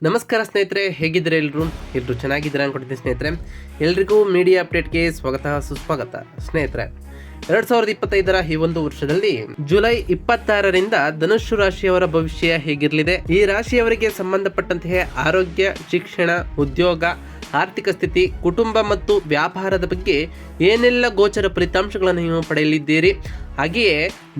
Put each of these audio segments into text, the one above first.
ನಮಸ್ಕಾರ ಸ್ನೇಹಿತರೆ, ಹೇಗಿದ್ದೀರಾ? ಎಲ್ಲರೂ ಚೆನ್ನಾಗಿದ್ದೀರಾ ಅನ್ಕೊಳ್ತೀನಿ ಸ್ನೇಹಿತರೆ. ಎಲ್ರಿಗೂ ಮೀಡಿಯಾ ಅಪ್ಡೇಟ್ಗೆ ಸ್ವಾಗತ ಸುಸ್ವಾಗತ. ಸ್ನೇಹಿತರೆ, 2025ರ ಈ ಒಂದು ವರ್ಷದಲ್ಲಿ ಜುಲೈ 26ರಿಂದ ಧನುಸ್ಸು ರಾಶಿಯವರ ಭವಿಷ್ಯ ಹೇಗಿರಲಿದೆ, ಈ ರಾಶಿಯವರಿಗೆ ಸಂಬಂಧಪಟ್ಟಂತೆ ಆರೋಗ್ಯ, ಶಿಕ್ಷಣ, ಉದ್ಯೋಗ, ಆರ್ಥಿಕ ಸ್ಥಿತಿ, ಕುಟುಂಬ ಮತ್ತು ವ್ಯಾಪಾರದ ಬಗ್ಗೆ ಏನೆಲ್ಲ ಗೋಚರ ಫಲಿತಾಂಶಗಳನ್ನು ನೀವು ಪಡೆಯಲಿದ್ದೀರಿ. ಹಾಗೆಯೇ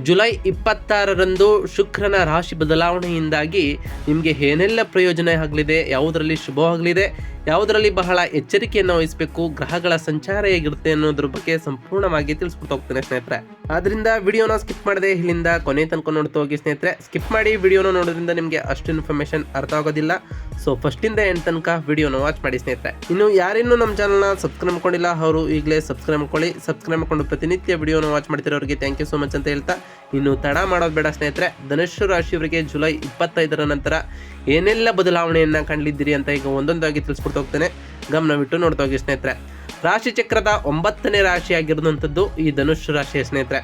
ಜುಲೈ 26ರಂದು ಶುಕ್ರನ ರಾಶಿ ಬದಲಾವಣೆಯಿಂದಾಗಿ ನಿಮಗೆ ಏನೆಲ್ಲ ಪ್ರಯೋಜನ ಆಗಲಿದೆ, ಯಾವುದರಲ್ಲಿ ಶುಭವಾಗಲಿದೆ, ಯಾವುದರಲ್ಲಿ ಬಹಳ ಎಚ್ಚರಿಕೆಯನ್ನು ವಹಿಸಬೇಕು, ಗ್ರಹಗಳ ಸಂಚಾರ ಹೇಗಿರುತ್ತೆ ಅನ್ನೋದ್ರ ಬಗ್ಗೆ ಸಂಪೂರ್ಣವಾಗಿ ತಿಳಿಸ್ಕೊಡ್ತಾ ಹೋಗ್ತೇನೆ ಸ್ನೇಹಿತರೆ. ಆದ್ರಿಂದ ವಿಡಿಯೋನ ಸ್ಕಿಪ್ ಮಾಡದೆ ಇಲ್ಲಿಂದ ಕೊನೆ ತನಕ ನೋಡ್ತಾ ಹೋಗಿ ಸ್ನೇಹಿತರೆ. ಸ್ಕಿಪ್ ಮಾಡಿ ವಿಡಿಯೋನ ನೋಡೋದ್ರಿಂದ ನಿಮಗೆ ಅಷ್ಟು ಇನ್ಫಾರ್ಮೇಶನ್ ಅರ್ಥ ಆಗೋದಿಲ್ಲ. ಸೊ ಫಸ್ಟಿಂದ ಎಂಡ್ ತನಕ ವಿಡಿಯೋನ ವಾಚ್ ಮಾಡಿ ಸ್ನೇಹಿತರೆ. ಇನ್ನು ಯಾರಿನ್ನೂ ನಮ್ಮ ಚಾನಲ್ನ ಸಬ್ಸ್ಕ್ರೈಬ್ ಮಾಡ್ಕೊಂಡಿಲ್ಲ ಅವರು ಈಗಲೇ ಸಬ್ಸ್ಕ್ರೈಬ್ ಮಾಡ್ಕೊಳ್ಳಿ. ಸಬ್ಸ್ಕ್ರೈಬ್ ಮಾಡ್ಕೊಂಡು ಪ್ರತಿನಿತ್ಯ ವಿಡಿಯೋನ ವಾಚ್ ಮಾಡ್ತಿರೋರಿಗೆ ಥ್ಯಾಂಕ್ ಯು ಸೋ ಮಚ್ ಅಂತ ಹೇಳ್ತಾ, ಇನ್ನು ತಡ ಮಾಡೋದು ಬೇಡ ಸ್ನೇಹಿತರೆ. ಧನುಸ್ಸು ರಾಶಿಯವರಿಗೆ ಜುಲೈ 25ರ ನಂತರ ಏನೆಲ್ಲ ಬದಲಾವಣೆಯನ್ನು ಕಾಣಲಿದ್ದೀರಿ ಅಂತ ಈಗ ಒಂದೊಂದಾಗಿ ತಿಳಿಸ್ಕೊಡ್ತಾ ಹೋಗ್ತೇನೆ. ಗಮನವಿಟ್ಟು ನೋಡ್ತಾ ಹೋಗಿ ಸ್ನೇಹಿತರೆ. ರಾಶಿ ಚಕ್ರದ 9ನೇ ರಾಶಿ ಆಗಿರುವಂಥದ್ದು ಈ ಧನುಸ್ಸು ರಾಶಿಯ ಸ್ನೇಹಿತರೆ.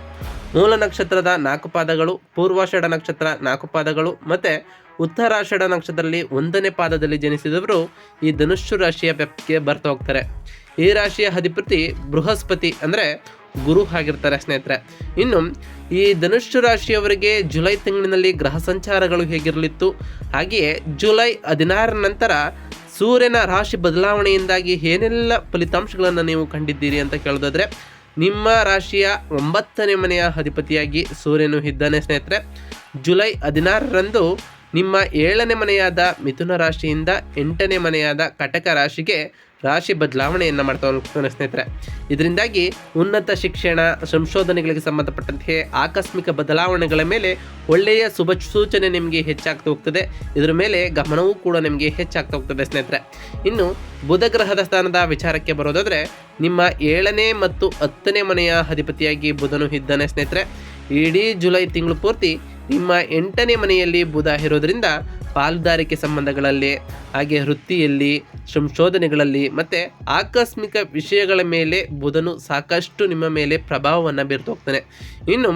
ಮೂಲ ನಕ್ಷತ್ರದ 4 ಪಾದಗಳು, ಪೂರ್ವಾಷಾಢ ನಕ್ಷತ್ರ 4 ಪಾದಗಳು ಮತ್ತು ಉತ್ತರಾಷಾಢ ನಕ್ಷತ್ರದಲ್ಲಿ 1ನೇ ಪಾದದಲ್ಲಿ ಜನಿಸಿದವರು ಈ ಧನುಸ್ಸು ರಾಶಿಯ ವ್ಯಾಪ್ತಿಗೆ ಬರ್ತಾ ಹೋಗ್ತಾರೆ. ಈ ರಾಶಿಯ ಅಧಿಪತಿ ಬೃಹಸ್ಪತಿ ಅಂದರೆ ಗುರು ಆಗಿರ್ತಾರೆ ಸ್ನೇಹಿತರೆ. ಇನ್ನು ಈ ಧನುಸ್ಸು ರಾಶಿಯವರಿಗೆ ಜುಲೈ ತಿಂಗಳಿನಲ್ಲಿ ಗ್ರಹ ಸಂಚಾರಗಳು ಹೇಗಿರಲಿತ್ತು, ಹಾಗೆಯೇ ಜುಲೈ 16 ನಂತರ ಸೂರ್ಯನ ರಾಶಿ ಬದಲಾವಣೆಯಿಂದಾಗಿ ಏನೆಲ್ಲ ಫಲಿತಾಂಶಗಳನ್ನು ನೀವು ಕಂಡಿದ್ದೀರಿ ಅಂತ ಕೇಳೋದಾದರೆ, ನಿಮ್ಮ ರಾಶಿಯ 9ನೇ ಮನೆಯ ಅಧಿಪತಿಯಾಗಿ ಸೂರ್ಯನು ಇದ್ದಾನೆ ಸ್ನೇಹಿತರೆ. ಜುಲೈ 16ರಂದು ನಿಮ್ಮ 7ನೇ ಮನೆಯಾದ ಮಿಥುನ ರಾಶಿಯಿಂದ 8ನೇ ಮನೆಯಾದ ಕಟಕ ರಾಶಿಗೆ ರಾಶಿ ಬದಲಾವಣೆಯನ್ನು ಮಾಡ್ತಾ ಹೋಗ್ತಾನೆ ಸ್ನೇಹಿತರೆ. ಇದರಿಂದಾಗಿ ಉನ್ನತ ಶಿಕ್ಷಣ, ಸಂಶೋಧನೆಗಳಿಗೆ ಸಂಬಂಧಪಟ್ಟಂತೆ ಆಕಸ್ಮಿಕ ಬದಲಾವಣೆಗಳ ಮೇಲೆ ಒಳ್ಳೆಯ ಶುಭ ಸೂಚನೆ ನಿಮಗೆ ಹೆಚ್ಚಾಗ್ತಾ ಹೋಗ್ತದೆ. ಇದರ ಮೇಲೆ ಗಮನವೂ ಕೂಡ ನಿಮಗೆ ಹೆಚ್ಚಾಗ್ತಾ ಹೋಗ್ತದೆ ಸ್ನೇಹಿತರೆ. ಇನ್ನು ಬುಧ ಗ್ರಹದ ಸ್ಥಾನದ ವಿಚಾರಕ್ಕೆ ಬರೋದಾದರೆ, ನಿಮ್ಮ 7ನೇ ಮತ್ತು 10ನೇ ಮನೆಯ ಅಧಿಪತಿಯಾಗಿ ಬುಧನು ಇದ್ದಾನೆ ಸ್ನೇಹಿತರೆ. ಇಡೀ ಜುಲೈ ತಿಂಗಳು ಪೂರ್ತಿ ನಿಮ್ಮ 8ನೇ ಮನೆಯಲ್ಲಿ ಬುಧ ಇರೋದ್ರಿಂದ ಪಾಲುದಾರಿಕೆ ಸಂಬಂಧಗಳಲ್ಲಿ, ಹಾಗೆ ವೃತ್ತಿಯಲ್ಲಿ, ಸಂಶೋಧನೆಗಳಲ್ಲಿ ಮತ್ತು ಆಕಸ್ಮಿಕ ವಿಷಯಗಳ ಮೇಲೆ ಬುಧನು ಸಾಕಷ್ಟು ನಿಮ್ಮ ಮೇಲೆ ಪ್ರಭಾವವನ್ನು ಬೀರ್ತಾ ಹೋಗ್ತಾನೆ. ಇನ್ನು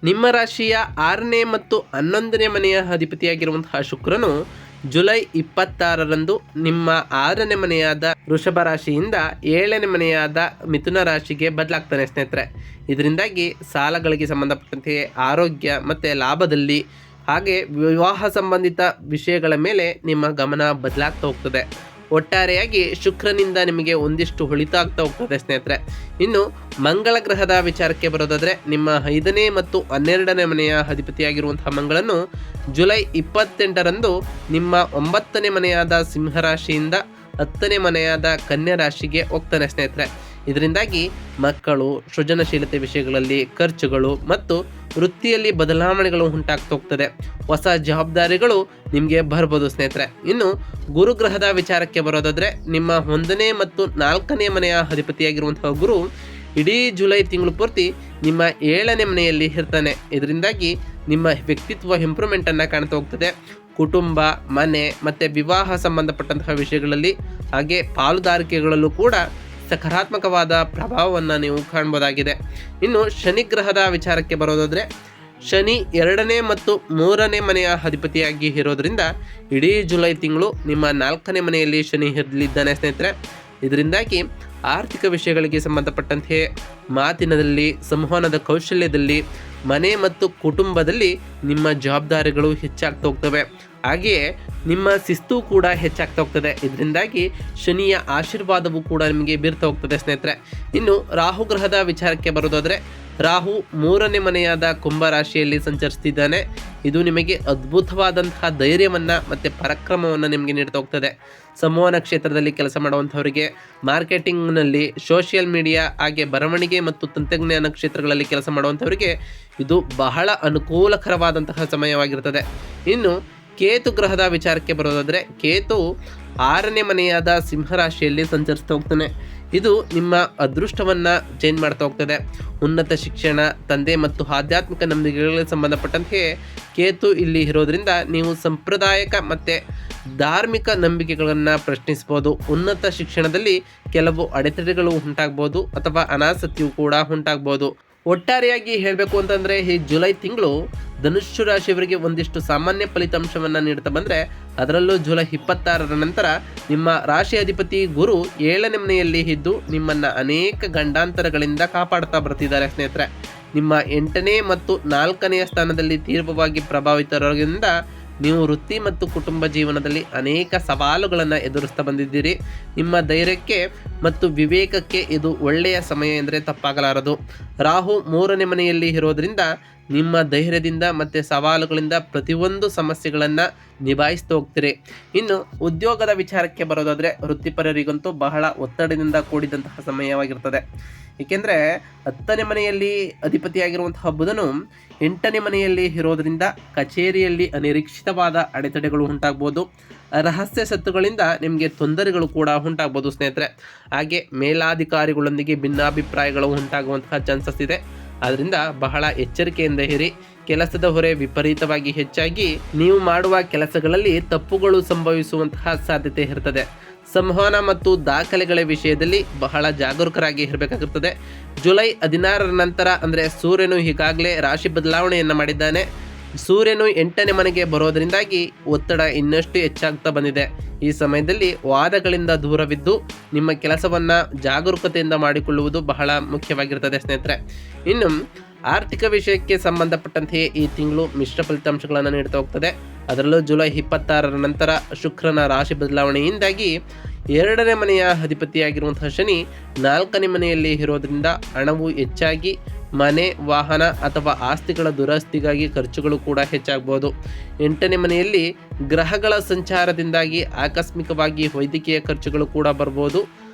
ನಿಮ್ಮ ರಾಶಿಯ 6ನೇ ಮತ್ತು 11ನೇ ಮನೆಯ ಅಧಿಪತಿಯಾಗಿರುವಂತಹ ಶುಕ್ರನು ಜುಲೈ 26ರಂದು ನಿಮ್ಮ 6ನೇ ಮನೆಯಾದ ವೃಷಭ ರಾಶಿಯಿಂದ 7ನೇ ಮನೆಯಾದ ಮಿಥುನ ರಾಶಿಗೆ ಬದಲಾಗ್ತಾನೆ ಸ್ನೇಹಿತರೆ. ಇದರಿಂದಾಗಿ ಸಾಲಗಳಿಗೆ ಸಂಬಂಧಪಟ್ಟಂತೆ ಆರೋಗ್ಯ ಮತ್ತು ಲಾಭದಲ್ಲಿ, ಹಾಗೆ ವಿವಾಹ ಸಂಬಂಧಿತ ವಿಷಯಗಳ ಮೇಲೆ ನಿಮ್ಮ ಗಮನ ಬದಲಾಗ್ತಾ ಹೋಗ್ತದೆ. ಒಟ್ಟಾರೆಯಾಗಿ ಶುಕ್ರನಿಂದ ನಿಮಗೆ ಒಂದಿಷ್ಟು ಹೊಳಿತಾಗ್ತಾ ಹೋಗ್ತದೆ ಸ್ನೇಹಿತರೆ. ಇನ್ನು ಮಂಗಳ ಗ್ರಹದ ವಿಚಾರಕ್ಕೆ ಬರೋದಾದರೆ, ನಿಮ್ಮ 5ನೇ ಮತ್ತು 12ನೇ ಮನೆಯ ಅಧಿಪತಿಯಾಗಿರುವಂತಹ ಮಂಗಳನು ಜುಲೈ 28ರಂದು ನಿಮ್ಮ 9ನೇ ಮನೆಯಾದ ಸಿಂಹರಾಶಿಯಿಂದ 10ನೇ ಮನೆಯಾದ ಕನ್ಯಾ ರಾಶಿಗೆ ಹೋಗ್ತಾನೆ ಸ್ನೇಹಿತರೆ. ಇದರಿಂದಾಗಿ ಮಕ್ಕಳು, ಸೃಜನಶೀಲತೆ ವಿಷಯಗಳಲ್ಲಿ ಖರ್ಚುಗಳು ಮತ್ತು ವೃತ್ತಿಯಲ್ಲಿ ಬದಲಾವಣೆಗಳು ಉಂಟಾಗ್ತಾ ಹೋಗ್ತದೆ. ಹೊಸ ಜವಾಬ್ದಾರಿಗಳು ನಿಮಗೆ ಬರ್ಬೋದು ಸ್ನೇಹಿತರೆ. ಇನ್ನು ಗುರುಗ್ರಹದ ವಿಚಾರಕ್ಕೆ ಬರೋದಾದರೆ, ನಿಮ್ಮ 1ನೇ ಮತ್ತು 4ನೇ ಮನೆಯ ಅಧಿಪತಿಯಾಗಿರುವಂತಹ ಗುರು ಇಡೀ ಜುಲೈ ತಿಂಗಳು ಪೂರ್ತಿ ನಿಮ್ಮ 7ನೇ ಮನೆಯಲ್ಲಿ ಇರ್ತಾನೆ. ಇದರಿಂದಾಗಿ ನಿಮ್ಮ ವ್ಯಕ್ತಿತ್ವ ಇಂಪ್ರೂವ್ಮೆಂಟನ್ನು ಕಾಣ್ತಾ ಹೋಗ್ತದೆ. ಕುಟುಂಬ, ಮನೆ ಮತ್ತು ವಿವಾಹ ಸಂಬಂಧಪಟ್ಟಂತಹ ವಿಷಯಗಳಲ್ಲಿ, ಹಾಗೆ ಪಾಲುದಾರಿಕೆಗಳಲ್ಲೂ ಕೂಡ ಸಕಾರಾತ್ಮಕವಾದ ಪ್ರಭಾವವನ್ನು ನೀವು ಕಾಣ್ಬೋದಾಗಿದೆ. ಇನ್ನು ಶನಿ ಗ್ರಹದ ವಿಚಾರಕ್ಕೆ ಬರೋದಾದರೆ, ಶನಿ 2ನೇ ಮತ್ತು 3ನೇ ಮನೆಯ ಅಧಿಪತಿಯಾಗಿ ಇರೋದ್ರಿಂದ ಇಡೀ ಜುಲೈ ತಿಂಗಳು ನಿಮ್ಮ 4ನೇ ಮನೆಯಲ್ಲಿ ಶನಿ ಇರಲಿದ್ದಾನೆ ಸ್ನೇಹಿತರೆ. ಇದರಿಂದಾಗಿ ಆರ್ಥಿಕ ವಿಷಯಗಳಿಗೆ ಸಂಬಂಧಪಟ್ಟಂತೆ ಮಾತಿನಲ್ಲಿ, ಸಂವಹನದ ಕೌಶಲ್ಯದಲ್ಲಿ, ಮನೆ ಮತ್ತು ಕುಟುಂಬದಲ್ಲಿ ನಿಮ್ಮ ಜವಾಬ್ದಾರಿಗಳು ಹೆಚ್ಚಾಗ್ತಾ ಹೋಗ್ತವೆ. ಹಾಗೆಯೇ ನಿಮ್ಮ ಶಿಸ್ತು ಕೂಡ ಹೆಚ್ಚಾಗ್ತಾ ಹೋಗ್ತದೆ. ಇದರಿಂದಾಗಿ ಶನಿಯ ಆಶೀರ್ವಾದವೂ ಕೂಡ ನಿಮಗೆ ಬೀರ್ತಾ ಹೋಗ್ತದೆ ಸ್ನೇಹಿತರೆ. ಇನ್ನು ರಾಹು ಗ್ರಹದ ವಿಚಾರಕ್ಕೆ ಬರೋದಾದರೆ, ರಾಹು 3ನೇ ಮನೆಯಾದ ಕುಂಭ ರಾಶಿಯಲ್ಲಿ ಸಂಚರಿಸ್ತಿದ್ದಾನೆ. ಇದು ನಿಮಗೆ ಅದ್ಭುತವಾದಂತಹ ಧೈರ್ಯವನ್ನು ಮತ್ತು ಪರಾಕ್ರಮವನ್ನು ನಿಮಗೆ ನೀಡ್ತಾ ಹೋಗ್ತದೆ. ಸಂವಹನ ಕ್ಷೇತ್ರದಲ್ಲಿ ಕೆಲಸ ಮಾಡುವಂಥವರಿಗೆ, ಮಾರ್ಕೆಟಿಂಗ್ನಲ್ಲಿ, ಸೋಷಿಯಲ್ ಮೀಡಿಯಾ, ಹಾಗೆ ಬರವಣಿಗೆ ಮತ್ತು ತಂತ್ರಜ್ಞಾನ ಕ್ಷೇತ್ರಗಳಲ್ಲಿ ಕೆಲಸ ಮಾಡುವಂಥವರಿಗೆ ಇದು ಬಹಳ ಅನುಕೂಲಕರವಾದಂತಹ ಸಮಯವಾಗಿರ್ತದೆ. ಇನ್ನು ಕೇತು ಗ್ರಹದ ವಿಚಾರಕ್ಕೆ ಬರೋದಾದರೆ, ಕೇತು 6ನೇ ಮನೆಯಾದ ಸಿಂಹರಾಶಿಯಲ್ಲಿ ಸಂಚರಿಸ್ತಾ ಹೋಗ್ತಾನೆ. ಇದು ನಿಮ್ಮ ಅದೃಷ್ಟವನ್ನು ಚೇಂಜ್ ಮಾಡ್ತಾ ಹೋಗ್ತದೆ. ಉನ್ನತ ಶಿಕ್ಷಣ, ತಂದೆ ಮತ್ತು ಆಧ್ಯಾತ್ಮಿಕ ನಂಬಿಕೆಗಳಿಗೆ ಸಂಬಂಧಪಟ್ಟಂತೆ ಕೇತು ಇಲ್ಲಿ ಇರೋದ್ರಿಂದ ನೀವು ಸಾಂಪ್ರದಾಯಿಕ ಮತ್ತು ಧಾರ್ಮಿಕ ನಂಬಿಕೆಗಳನ್ನು ಪ್ರಶ್ನಿಸ್ಬೋದು. ಉನ್ನತ ಶಿಕ್ಷಣದಲ್ಲಿ ಕೆಲವು ಅಡೆತಡೆಗಳು ಉಂಟಾಗ್ಬೋದು ಅಥವಾ ಅನಾಸಕ್ತಿಯು ಕೂಡ ಉಂಟಾಗ್ಬೋದು. ಒಟ್ಟಾರೆಯಾಗಿ ಹೇಳಬೇಕು ಅಂತಂದರೆ ಈ ಜುಲೈ ತಿಂಗಳು ಧನುಸ್ಸು ರಾಶಿಯವರಿಗೆ ಒಂದಿಷ್ಟು ಸಾಮಾನ್ಯ ಫಲಿತಾಂಶವನ್ನು ನೀಡ್ತಾ ಬಂದರೆ, ಅದರಲ್ಲೂ ಜುಲೈ 26ರ ನಂತರ ನಿಮ್ಮ ರಾಶಿ ಅಧಿಪತಿ ಗುರು 7ನೇ ಮನೆಯಲ್ಲಿ ಇದ್ದು ನಿಮ್ಮನ್ನು ಅನೇಕ ಗಂಡಾಂತರಗಳಿಂದ ಕಾಪಾಡ್ತಾ ಬರ್ತಿದ್ದಾರೆ ಸ್ನೇಹಿತರೆ. ನಿಮ್ಮ 8ನೇ ಮತ್ತು 4ನೇ ಸ್ಥಾನದಲ್ಲಿ ತೀವ್ರವಾಗಿ ಪ್ರಭಾವಿತರಾಗಿದ್ದರಿಂದ ನೀವು ವೃತ್ತಿ ಮತ್ತು ಕುಟುಂಬ ಜೀವನದಲ್ಲಿ ಅನೇಕ ಸವಾಲುಗಳನ್ನು ಎದುರಿಸ್ತಾ ಬಂದಿದ್ದೀರಿ. ನಿಮ್ಮ ಧೈರ್ಯಕ್ಕೆ ಮತ್ತು ವಿವೇಕಕ್ಕೆ ಇದು ಒಳ್ಳೆಯ ಸಮಯ ಎಂದರೆ ತಪ್ಪಾಗಲಾರದು. ರಾಹು 3ನೇ ಮನೆಯಲ್ಲಿ ಇರೋದ್ರಿಂದ ನಿಮ್ಮ ಧೈರ್ಯದಿಂದ ಮತ್ತು ಸವಾಲುಗಳಿಂದ ಪ್ರತಿಯೊಂದು ಸಮಸ್ಯೆಗಳನ್ನು ನಿಭಾಯಿಸ್ತಾ ಹೋಗ್ತೀರಿ. ಇನ್ನು ಉದ್ಯೋಗದ ವಿಚಾರಕ್ಕೆ ಬರೋದಾದರೆ ವೃತ್ತಿಪರರಿಗಂತೂ ಬಹಳ ಒತ್ತಡದಿಂದ ಕೂಡಿದಂತಹ ಸಮಯವಾಗಿರ್ತದೆ. ಏಕೆಂದರೆ 10ನೇ ಮನೆಯಲ್ಲಿ ಅಧಿಪತಿಯಾಗಿರುವಂತಹ ಬುಧನು 8ನೇ ಮನೆಯಲ್ಲಿ ಇರೋದರಿಂದ ಕಚೇರಿಯಲ್ಲಿ ಅನಿರೀಕ್ಷಿತವಾದ ಅಡೆತಡೆಗಳು ಉಂಟಾಗ್ಬೋದು. ರಹಸ್ಯ ಸತ್ತುಗಳಿಂದ ನಿಮಗೆ ತೊಂದರೆಗಳು ಕೂಡ ಉಂಟಾಗ್ಬೋದು ಸ್ನೇಹಿತರೆ. ಹಾಗೆ ಮೇಲಾಧಿಕಾರಿಗಳೊಂದಿಗೆ ಭಿನ್ನಾಭಿಪ್ರಾಯಗಳು ಉಂಟಾಗುವಂತಹ ಚಾನ್ಸಸ್ ಇದೆ. ಆದ್ದರಿಂದ ಬಹಳ ಎಚ್ಚರಿಕೆಯಿಂದ ಇರಿ. ಕೆಲಸದ ಹೊರೆ ವಿಪರೀತವಾಗಿ ಹೆಚ್ಚಾಗಿ ನೀವು ಮಾಡುವ ಕೆಲಸಗಳಲ್ಲಿ ತಪ್ಪುಗಳು ಸಂಭವಿಸುವಂತಹ ಸಾಧ್ಯತೆ ಇರ್ತದೆ. ಸಂವಹನ ಮತ್ತು ದಾಖಲೆಗಳ ವಿಷಯದಲ್ಲಿ ಬಹಳ ಜಾಗರೂಕರಾಗಿ ಇರಬೇಕಾಗುತ್ತದೆ. ಜುಲೈ 16ರ ನಂತರ ಅಂದರೆ ಸೂರ್ಯನು ಈಗಾಗಲೇ ರಾಶಿ ಬದಲಾವಣೆಯನ್ನು ಮಾಡಿದ್ದಾನೆ. ಸೂರ್ಯನು 8ನೇ ಮನೆಗೆ ಬರೋದರಿಂದಾಗಿ ಒತ್ತಡ ಇನ್ನಷ್ಟು ಹೆಚ್ಚಾಗ್ತಾ ಬಂದಿದೆ. ಈ ಸಮಯದಲ್ಲಿ ವಾದಗಳಿಂದ ದೂರವಿದ್ದು ನಿಮ್ಮ ಕೆಲಸವನ್ನು ಜಾಗರೂಕತೆಯಿಂದ ಮಾಡಿಕೊಳ್ಳುವುದು ಬಹಳ ಮುಖ್ಯವಾಗಿರ್ತದೆ ಸ್ನೇಹಿತರೆ. ಇನ್ನು ಆರ್ಥಿಕ ವಿಷಯಕ್ಕೆ ಸಂಬಂಧಪಟ್ಟಂತೆಯೇ ಈ ತಿಂಗಳು ಮಿಶ್ರ ಫಲಿತಾಂಶಗಳನ್ನು ನೀಡ್ತಾ ಹೋಗ್ತದೆ. ಅದರಲ್ಲೂ ಜುಲೈ 26ರ ನಂತರ ಶುಕ್ರನ ರಾಶಿ ಬದಲಾವಣೆಯಿಂದಾಗಿ 2ನೇ ಮನೆಯ ಅಧಿಪತಿಯಾಗಿರುವಂತಹ ಶನಿ 4ನೇ ಮನೆಯಲ್ಲಿ ಇರೋದ್ರಿಂದ ಹಣವು ಹೆಚ್ಚಾಗಿ ಮನೆ, ವಾಹನ ಅಥವಾ ಆಸ್ತಿಗಳ ದುರಸ್ತಿಗಾಗಿ ಖರ್ಚುಗಳು ಕೂಡ ಹೆಚ್ಚಾಗಬಹುದು. 8ನೇ ಮನೆಯಲ್ಲಿ ಗ್ರಹಗಳ ಸಂಚಾರದಿಂದಾಗಿ ಆಕಸ್ಮಿಕವಾಗಿ ವೈದ್ಯಕೀಯ ಖರ್ಚುಗಳು ಕೂಡ ಬರ್ಬೋದು.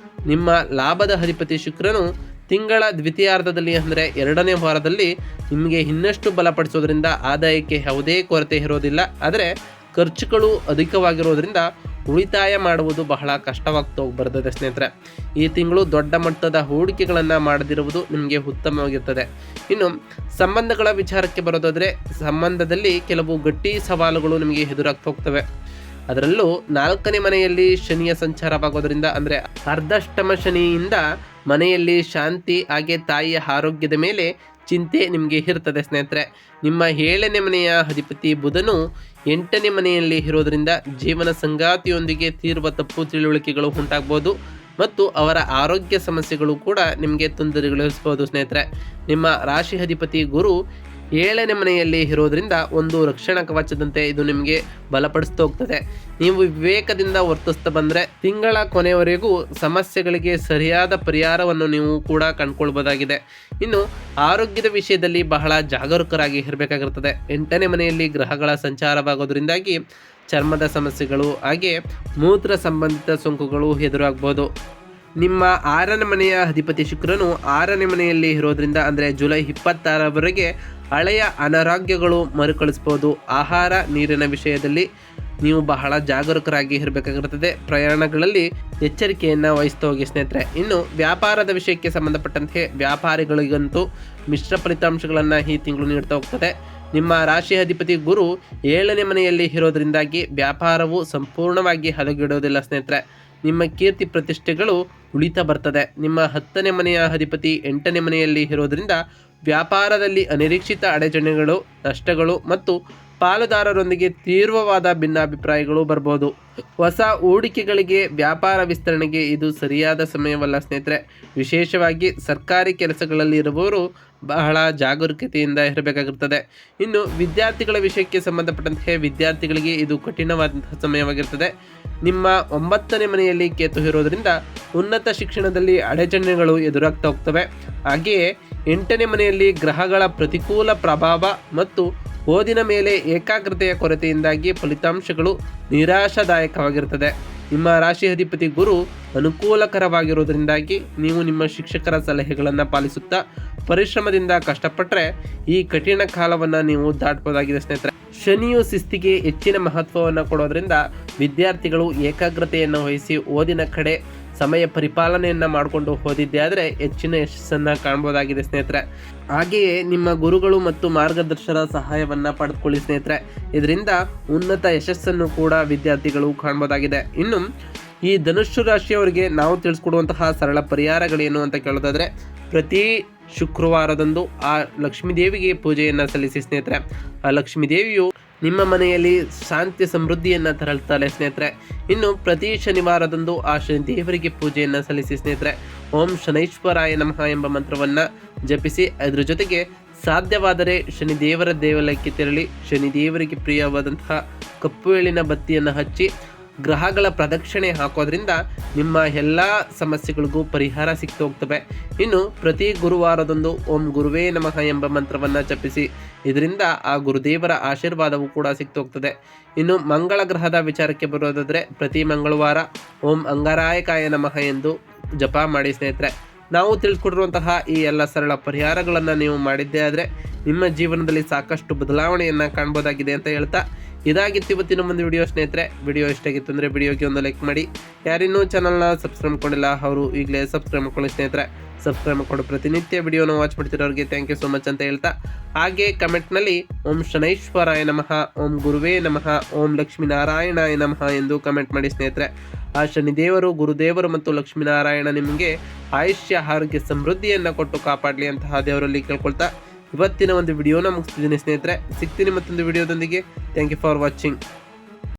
ನಿಮ್ಮ ಲಾಭದ ಅಧಿಪತಿ ಶುಕ್ರನು ತಿಂಗಳ ದ್ವಿತೀಯಾರ್ಧದಲ್ಲಿ ಅಂದರೆ 2ನೇ ವಾರದಲ್ಲಿ ನಿಮಗೆ ಇನ್ನಷ್ಟು ಬಲಪಡಿಸೋದ್ರಿಂದ ಆದಾಯಕ್ಕೆ ಯಾವುದೇ ಕೊರತೆ ಇರೋದಿಲ್ಲ. ಆದರೆ ಖರ್ಚುಗಳು ಅಧಿಕವಾಗಿರೋದ್ರಿಂದ ಉಳಿತಾಯ ಮಾಡುವುದು ಬಹಳ ಕಷ್ಟವಾಗ್ತಾ ಬರ್ತದೆ ಸ್ನೇಹಿತರೆ. ಈ ತಿಂಗಳು ದೊಡ್ಡ ಮಟ್ಟದ ಹೂಡಿಕೆಗಳನ್ನು ಮಾಡದಿರುವುದು ನಿಮಗೆ ಉತ್ತಮವಾಗಿರ್ತದೆ. ಇನ್ನು ಸಂಬಂಧಗಳ ವಿಚಾರಕ್ಕೆ ಬರೋದಾದರೆ ಸಂಬಂಧದಲ್ಲಿ ಕೆಲವು ಗಟ್ಟಿ ಸವಾಲುಗಳು ನಿಮಗೆ ಎದುರಾಗ್ತಾ ಹೋಗ್ತವೆ. ಅದರಲ್ಲೂ 4ನೇ ಮನೆಯಲ್ಲಿ ಶನಿಯ ಸಂಚಾರವಾಗೋದ್ರಿಂದ ಅಂದರೆ ಅರ್ಧಾಷ್ಟಮ ಶನಿಯಿಂದ ಮನೆಯಲ್ಲಿ ಶಾಂತಿ ಹಾಗೆ ತಾಯಿಯ ಆರೋಗ್ಯದ ಮೇಲೆ ಚಿಂತೆ ನಿಮಗೆ ಇರ್ತದೆ ಸ್ನೇಹಿತರೆ. ನಿಮ್ಮ 7ನೇ ಮನೆಯ ಅಧಿಪತಿ ಬುಧನು 8ನೇ ಮನೆಯಲ್ಲಿ ಇರೋದರಿಂದ ಜೀವನ ಸಂಗಾತಿಯೊಂದಿಗೆ ತೀವ್ರ ತಪ್ಪು ತಿಳುವಳಿಕೆಗಳು ಉಂಟಾಗ್ಬೋದು ಮತ್ತು ಅವರ ಆರೋಗ್ಯ ಸಮಸ್ಯೆಗಳು ಕೂಡ ನಿಮಗೆ ತೊಂದರೆಗೊಳಿಸ್ಬೋದು ಸ್ನೇಹಿತರೆ. ನಿಮ್ಮ ರಾಶಿ ಅಧಿಪತಿ ಗುರು 7ನೇ ಮನೆಯಲ್ಲಿ ಇರೋದ್ರಿಂದ ಒಂದು ರಕ್ಷಣಾ ಕವಚದಂತೆ ಇದು ನಿಮಗೆ ಬಲಪಡಿಸ್ತಾ ಹೋಗ್ತದೆ. ನೀವು ವಿವೇಕದಿಂದ ವರ್ತಿಸ್ತಾ ಬಂದರೆ ತಿಂಗಳ ಕೊನೆಯವರೆಗೂ ಸಮಸ್ಯೆಗಳಿಗೆ ಸರಿಯಾದ ಪರಿಹಾರವನ್ನು ನೀವು ಕೂಡ ಕಂಡುಕೊಳ್ಬೋದಾಗಿದೆ. ಇನ್ನು ಆರೋಗ್ಯದ ವಿಷಯದಲ್ಲಿ ಬಹಳ ಜಾಗರೂಕರಾಗಿ ಇರಬೇಕಾಗಿರ್ತದೆ. 8ನೇ ಮನೆಯಲ್ಲಿ ಗ್ರಹಗಳ ಸಂಚಾರವಾಗೋದ್ರಿಂದಾಗಿ ಚರ್ಮದ ಸಮಸ್ಯೆಗಳು ಹಾಗೆ ಮೂತ್ರ ಸಂಬಂಧಿತ ಸೋಂಕುಗಳು ಎದುರಾಗ್ಬೋದು. ನಿಮ್ಮ 6ನೇ ಮನೆಯ ಅಧಿಪತಿ ಶುಕ್ರನು 6ನೇ ಮನೆಯಲ್ಲಿ ಇರೋದ್ರಿಂದ ಅಂದರೆ ಜುಲೈ 26ರವರೆಗೆ ಹಳೆಯ ಅನಾರೋಗ್ಯಗಳು ಮರುಕಳಿಸ್ಬೋದು. ಆಹಾರ ನೀರಿನ ವಿಷಯದಲ್ಲಿ ನೀವು ಬಹಳ ಜಾಗರೂಕರಾಗಿ ಇರಬೇಕಾಗಿರುತ್ತದೆ. ಪ್ರಯಾಣಗಳಲ್ಲಿ ಎಚ್ಚರಿಕೆಯನ್ನು ವಹಿಸ್ತಾ ಹೋಗಿ ಸ್ನೇಹಿತರೆ. ಇನ್ನು ವ್ಯಾಪಾರದ ವಿಷಯಕ್ಕೆ ಸಂಬಂಧಪಟ್ಟಂತೆ ವ್ಯಾಪಾರಿಗಳಿಗಂತೂ ಮಿಶ್ರ ಫಲಿತಾಂಶಗಳನ್ನು ಈ ತಿಂಗಳು ನೀಡ್ತಾ ಹೋಗ್ತದೆ. ನಿಮ್ಮ ರಾಶಿ ಅಧಿಪತಿ ಗುರು 7ನೇ ಮನೆಯಲ್ಲಿ ಇರೋದ್ರಿಂದಾಗಿ ವ್ಯಾಪಾರವು ಸಂಪೂರ್ಣವಾಗಿ ಹದಗೆಡೋದಿಲ್ಲ ಸ್ನೇಹಿತರೆ. ನಿಮ್ಮ ಕೀರ್ತಿ ಪ್ರತಿಷ್ಠೆಗಳು ಉಳಿತಾ ಬರ್ತದೆ. ನಿಮ್ಮ 10ನೇ ಮನೆಯ ಅಧಿಪತಿ 8ನೇ ಮನೆಯಲ್ಲಿ ಇರೋದ್ರಿಂದ ವ್ಯಾಪಾರದಲ್ಲಿ ಅನಿರೀಕ್ಷಿತ ಅಡಚಣೆಗಳು, ನಷ್ಟಗಳು ಮತ್ತು ಪಾಲುದಾರರೊಂದಿಗೆ ತೀವ್ರವಾದ ಭಿನ್ನಾಭಿಪ್ರಾಯಗಳು ಬರ್ಬೋದು. ಹೊಸ ಹೂಡಿಕೆಗಳಿಗೆ ವ್ಯಾಪಾರ ವಿಸ್ತರಣೆಗೆ ಇದು ಸರಿಯಾದ ಸಮಯವಲ್ಲ ಸ್ನೇಹಿತರೆ. ವಿಶೇಷವಾಗಿ ಸರ್ಕಾರಿ ಕೆಲಸಗಳಲ್ಲಿ ಇರುವವರು ಬಹಳ ಜಾಗರೂಕತೆಯಿಂದ ಇರಬೇಕಾಗಿರ್ತದೆ. ಇನ್ನು ವಿದ್ಯಾರ್ಥಿಗಳ ವಿಷಯಕ್ಕೆ ಸಂಬಂಧಪಟ್ಟಂತೆ ವಿದ್ಯಾರ್ಥಿಗಳಿಗೆ ಇದು ಕಠಿಣವಾದಂತಹ ಸಮಯವಾಗಿರ್ತದೆ. ನಿಮ್ಮ 9ನೇ ಮನೆಯಲ್ಲಿ ಕೇತು ಇರೋದ್ರಿಂದ ಉನ್ನತ ಶಿಕ್ಷಣದಲ್ಲಿ ಅಡಚಣೆಗಳು ಎದುರಾಗ್ತಾ ಹೋಗ್ತವೆ. ಹಾಗೆಯೇ 8ನೇ ಮನೆಯಲ್ಲಿ ಗ್ರಹಗಳ ಪ್ರತಿಕೂಲ ಪ್ರಭಾವ ಮತ್ತು ಓದಿನ ಮೇಲೆ ಏಕಾಗ್ರತೆಯ ಕೊರತೆಯಿಂದಾಗಿ ಫಲಿತಾಂಶಗಳು ನಿರಾಶಾದಾಯಕವಾಗಿರುತ್ತದೆ. ನಿಮ್ಮ ರಾಶಿ ಅಧಿಪತಿ ಗುರು ಅನುಕೂಲಕರವಾಗಿರೋದ್ರಿಂದಾಗಿ ನೀವು ನಿಮ್ಮ ಶಿಕ್ಷಕರ ಸಲಹೆಗಳನ್ನು ಪಾಲಿಸುತ್ತಾ ಪರಿಶ್ರಮದಿಂದ ಕಷ್ಟಪಟ್ಟರೆ ಈ ಕಠಿಣ ಕಾಲವನ್ನು ನೀವು ದಾಟಬಹುದಾಗಿದೆ ಸ್ನೇಹಿತರೆ. ಶನಿಯು ಶಿಸ್ತಿಗೆ ಹೆಚ್ಚಿನ ಮಹತ್ವವನ್ನು ಕೊಡೋದ್ರಿಂದ ವಿದ್ಯಾರ್ಥಿಗಳು ಏಕಾಗ್ರತೆಯನ್ನು ವಹಿಸಿ ಓದಿನ ಕಡೆ ಸಮಯ ಪರಿಪಾಲನೆಯನ್ನು ಮಾಡಿಕೊಂಡು ಓದಿದ್ದೆ ಆದರೆ ಹೆಚ್ಚಿನ ಯಶಸ್ಸನ್ನು ಕಾಣ್ಬೋದಾಗಿದೆ ಸ್ನೇಹಿತರೆ. ಹಾಗೆಯೇ ನಿಮ್ಮ ಗುರುಗಳು ಮತ್ತು ಮಾರ್ಗದರ್ಶನ ಸಹಾಯವನ್ನು ಪಡೆದುಕೊಳ್ಳಿ ಸ್ನೇಹಿತರೆ. ಇದರಿಂದ ಉನ್ನತ ಯಶಸ್ಸನ್ನು ಕೂಡ ವಿದ್ಯಾರ್ಥಿಗಳು ಕಾಣ್ಬೋದಾಗಿದೆ. ಇನ್ನು ಈ ಧನುಸ್ಸು ರಾಶಿಯವರಿಗೆ ನಾವು ತಿಳಿಸ್ಕೊಡುವಂತಹ ಸರಳ ಪರಿಹಾರಗಳೇನು ಅಂತ ಕೇಳೋದಾದರೆ, ಪ್ರತಿ ಶುಕ್ರವಾರದಂದು ಆ ಲಕ್ಷ್ಮೀ ದೇವಿಗೆ ಪೂಜೆಯನ್ನು ಸಲ್ಲಿಸಿ ಸ್ನೇಹಿತರೆ. ಆ ಲಕ್ಷ್ಮೀ ದೇವಿಯು ನಿಮ್ಮ ಮನೆಯಲ್ಲಿ ಶಾಂತಿ ಸಮೃದ್ಧಿಯನ್ನು ತರಳ್ತಾಳೆ ಸ್ನೇಹಿತರೆ. ಇನ್ನು ಪ್ರತಿ ಶನಿವಾರದಂದು ಆ ಶನಿ ದೇವರಿಗೆ ಪೂಜೆಯನ್ನು ಸಲ್ಲಿಸಿ ಸ್ನೇಹಿತರೆ. ಓಂ ಶನೈಶ್ವರಾಯ ನಮಃ ಎಂಬ ಮಂತ್ರವನ್ನು ಜಪಿಸಿ, ಅದರ ಜೊತೆಗೆ ಸಾಧ್ಯವಾದರೆ ಶನಿ ದೇವರ ದೇವಾಲಯಕ್ಕೆ ತೆರಳಿ ಶನಿ ದೇವರಿಗೆ ಪ್ರಿಯವಾದಂತಹ ಕಪ್ಪು ಎಳ್ಳಿನ ಬತ್ತಿಯನ್ನು ಹಚ್ಚಿ ಗ್ರಹಗಳ ಪ್ರದಕ್ಷಿಣೆ ಹಾಕೋದ್ರಿಂದ ನಿಮ್ಮ ಎಲ್ಲ ಸಮಸ್ಯೆಗಳಿಗೂ ಪರಿಹಾರ ಸಿಕ್ತು ಹೋಗ್ತವೆ. ಇನ್ನು ಪ್ರತಿ ಗುರುವಾರದಂದು ಓಂ ಗುರುವೇ ನಮಃ ಎಂಬ ಮಂತ್ರವನ್ನು ಜಪಿಸಿ, ಇದರಿಂದ ಆ ಗುರುದೇವರ ಆಶೀರ್ವಾದವೂ ಕೂಡ ಸಿಕ್ತು ಹೋಗ್ತದೆ. ಇನ್ನು ಮಂಗಳ ಗ್ರಹದ ವಿಚಾರಕ್ಕೆ ಬರೋದಾದರೆ ಪ್ರತಿ ಮಂಗಳವಾರ ಓಂ ಅಂಗಾರಾಯಕಾಯ ನಮಃ ಎಂದು ಜಪ ಮಾಡಿ ಸ್ನೇಹಿತರೆ. ನಾವು ತಿಳಿದುಕೊಟ್ಟಿರುವಂತಹ ಈ ಎಲ್ಲ ಸರಳ ಪರಿಹಾರಗಳನ್ನು ನೀವು ಮಾಡಿದ್ದೇ ಆದರೆ ನಿಮ್ಮ ಜೀವನದಲ್ಲಿ ಸಾಕಷ್ಟು ಬದಲಾವಣೆಯನ್ನು ಕಾಣ್ಬೋದಾಗಿದೆ ಅಂತ ಹೇಳ್ತಾ, ಇದಾಗಿತ್ತು ಇವತ್ತಿನ ಒಂದು ವಿಡಿಯೋ ಸ್ನೇಹಿತರೆ. ವಿಡಿಯೋ ಇಷ್ಟ ಆಗಿತ್ತು ಅಂದರೆ ವಿಡಿಯೋಗೆ ಒಂದು ಲೈಕ್ ಮಾಡಿ. ಯಾರಿನ್ನೂ ಚಾನಲ್ನ ಸಬ್ಸ್ಕ್ರೈಬ್ ಮಾಡ್ಕೊಂಡಿಲ್ಲ ಅವರು ಈಗಲೇ ಸಬ್ಸ್ಕ್ರೈಬ್ ಮಾಡ್ಕೊಳ್ಳಿ ಸ್ನೇಹಿತರೆ. ಸಬ್ಸ್ಕ್ರೈಬ್ ಮಾಡ್ಕೊಂಡು ಪ್ರತಿನಿತ್ಯ ವಿಡಿಯೋನ ವಾಚ್ ಮಾಡ್ತಿರೋರಿಗೆ ಥ್ಯಾಂಕ್ ಯು ಸೋ ಮಚ್ ಅಂತ ಹೇಳ್ತಾ, ಹಾಗೆ ಕಮೆಂಟ್ನಲ್ಲಿ ಓಂ ಶನೈಶ್ವರಾಯ ನಮಃ, ಓಂ ಗುರುವೇ ನಮಃ, ಓಂ ಲಕ್ಷ್ಮೀನಾರಾಯಣಾಯ ನಮಃ ಎಂದು ಕಮೆಂಟ್ ಮಾಡಿ ಸ್ನೇಹಿತರೆ. ಆ ಶನಿದೇವರು, ಗುರುದೇವರು ಮತ್ತು ಲಕ್ಷ್ಮೀನಾರಾಯಣ ನಿಮಗೆ ಆಯುಷ್ಯ, ಆರೋಗ್ಯ, ಸಮೃದ್ಧಿಯನ್ನು ಕೊಟ್ಟು ಕಾಪಾಡಲಿ ಅಂತಹ ದೇವರಲ್ಲಿ ಕೇಳ್ಕೊಳ್ತಾ ಇವತ್ತಿನ ಒಂದು ವಿಡಿಯೋನ ಮುಗಿಸ್ತಿದ್ದೀನಿ ಸ್ನೇಹಿತರೆ. ಸಿಗ್ತೀನಿ ಮತ್ತೊಂದು ವಿಡಿಯೋದೊಂದಿಗೆ. Thank you for watching.